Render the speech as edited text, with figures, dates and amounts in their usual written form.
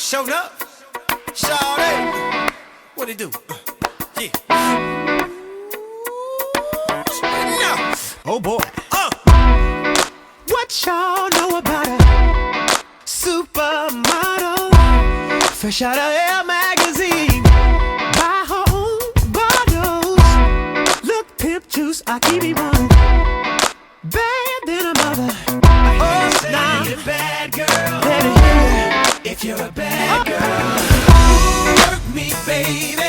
Showed up, Shawty. What it do? Yeah. Yeah. Oh boy. What y'all know about a supermodel? Fresh out of Elle magazine. Buy her own bottles. Look, pimp juice, I keep it one. Bad than a mother. Oh, now you're a bad girl. Let it hear it. If you're a bad girl, work me, baby.